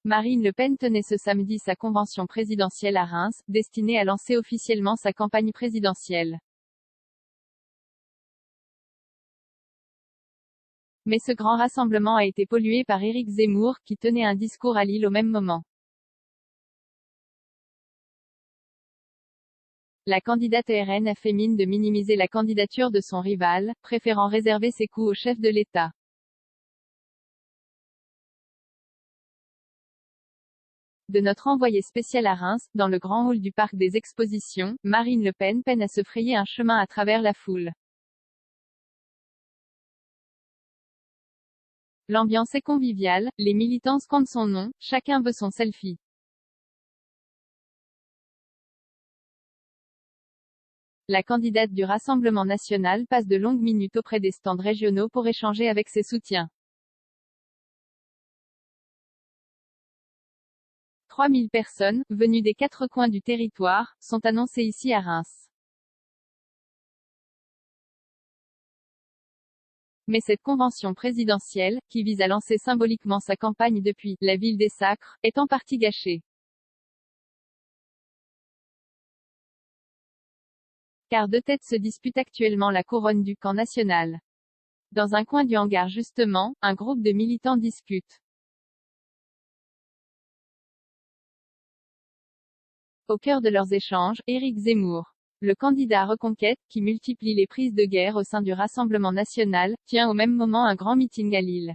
Marine Le Pen tenait ce samedi sa convention présidentielle à Reims, destinée à lancer officiellement sa campagne présidentielle. Mais ce grand rassemblement a été pollué par Éric Zemmour, qui tenait un discours à Lille au même moment. La candidate RN a fait mine de minimiser la candidature de son rival, préférant réserver ses coups au chef de l'État. De notre envoyé spécial à Reims, dans le grand hall du parc des Expositions, Marine Le Pen peine à se frayer un chemin à travers la foule. L'ambiance est conviviale, les militants scandent son nom, chacun veut son selfie. La candidate du Rassemblement national passe de longues minutes auprès des stands régionaux pour échanger avec ses soutiens. 3000 personnes, venues des 4 coins du territoire, sont annoncées ici à Reims. Mais cette convention présidentielle, qui vise à lancer symboliquement sa campagne depuis « la ville des sacres », est en partie gâchée. Car deux têtes se disputent actuellement la couronne du camp national. Dans un coin du hangar justement, un groupe de militants discute. Au cœur de leurs échanges, Éric Zemmour. Le candidat Reconquête, qui multiplie les prises de guerre au sein du Rassemblement national, tient au même moment un grand meeting à Lille.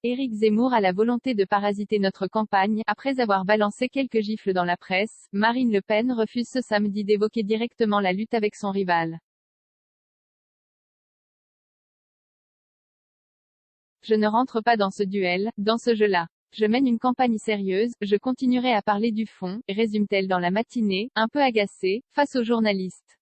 Éric Zemmour a la volonté de parasiter notre campagne. Après avoir balancé quelques gifles dans la presse, Marine Le Pen refuse ce samedi d'évoquer directement la lutte avec son rival. Je ne rentre pas dans ce duel, dans ce jeu-là. Je mène une campagne sérieuse, je continuerai à parler du fond, résume-t-elle dans la matinée, un peu agacée, face aux journalistes.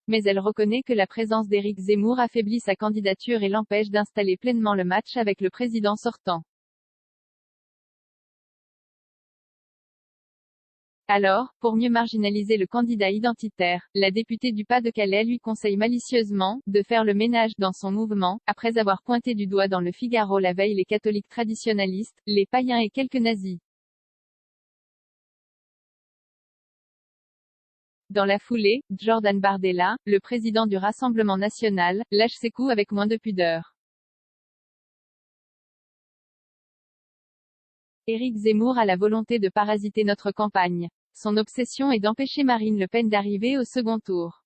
Mais elle reconnaît que la présence d'Éric Zemmour affaiblit sa candidature et l'empêche d'installer pleinement le match avec le président sortant. Alors, pour mieux marginaliser le candidat identitaire, la députée du Pas-de-Calais lui conseille malicieusement de faire le ménage dans son mouvement, après avoir pointé du doigt dans le Figaro la veille les catholiques traditionalistes, les païens et quelques nazis. Dans la foulée, Jordan Bardella, le président du Rassemblement national, lâche ses coups avec moins de pudeur. Éric Zemmour a la volonté de parasiter notre campagne. Son obsession est d'empêcher Marine Le Pen d'arriver au second tour.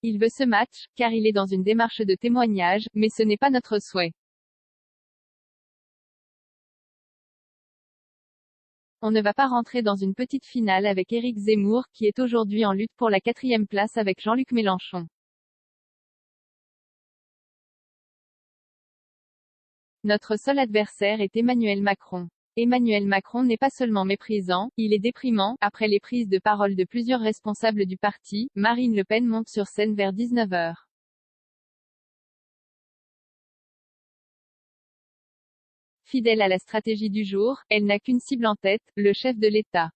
Il veut ce match, car il est dans une démarche de témoignage, mais ce n'est pas notre souhait. On ne va pas rentrer dans une petite finale avec Éric Zemmour, qui est aujourd'hui en lutte pour la 4e place avec Jean-Luc Mélenchon. Notre seul adversaire est Emmanuel Macron. Emmanuel Macron n'est pas seulement méprisant, il est déprimant. Après les prises de parole de plusieurs responsables du parti, Marine Le Pen monte sur scène vers 19h. Fidèle à la stratégie du jour, elle n'a qu'une cible en tête, le chef de l'État.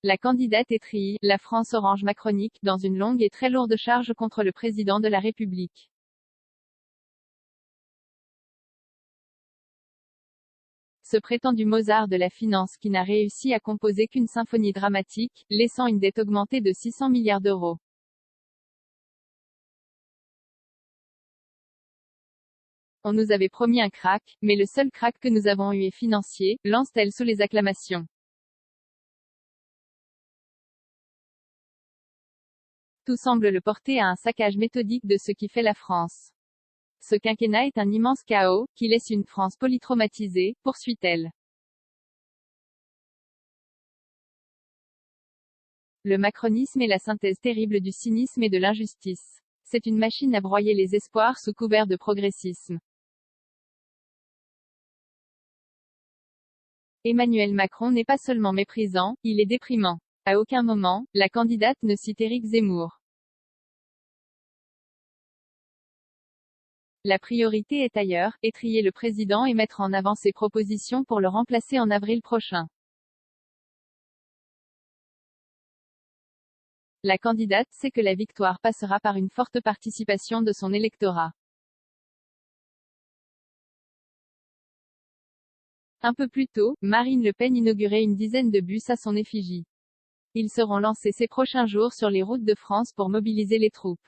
La candidate étrille la France orange macronique dans une longue et très lourde charge contre le président de la République. Ce prétendu Mozart de la finance qui n'a réussi à composer qu'une symphonie dramatique, laissant une dette augmentée de 600 milliards d'euros. On nous avait promis un crack, mais le seul crack que nous avons eu est financier, lance-t-elle sous les acclamations. Tout semble le porter à un saccage méthodique de ce qui fait la France. Ce quinquennat est un immense chaos, qui laisse une France polytraumatisée, poursuit-elle. Le macronisme est la synthèse terrible du cynisme et de l'injustice. C'est une machine à broyer les espoirs sous couvert de progressisme. Emmanuel Macron n'est pas seulement méprisant, il est déprimant. À aucun moment, la candidate ne cite Éric Zemmour. La priorité est ailleurs, étrier le président et mettre en avant ses propositions pour le remplacer en avril prochain. La candidate sait que la victoire passera par une forte participation de son électorat. Un peu plus tôt, Marine Le Pen inaugurait une dizaine de bus à son effigie. Ils seront lancés ces prochains jours sur les routes de France pour mobiliser les troupes.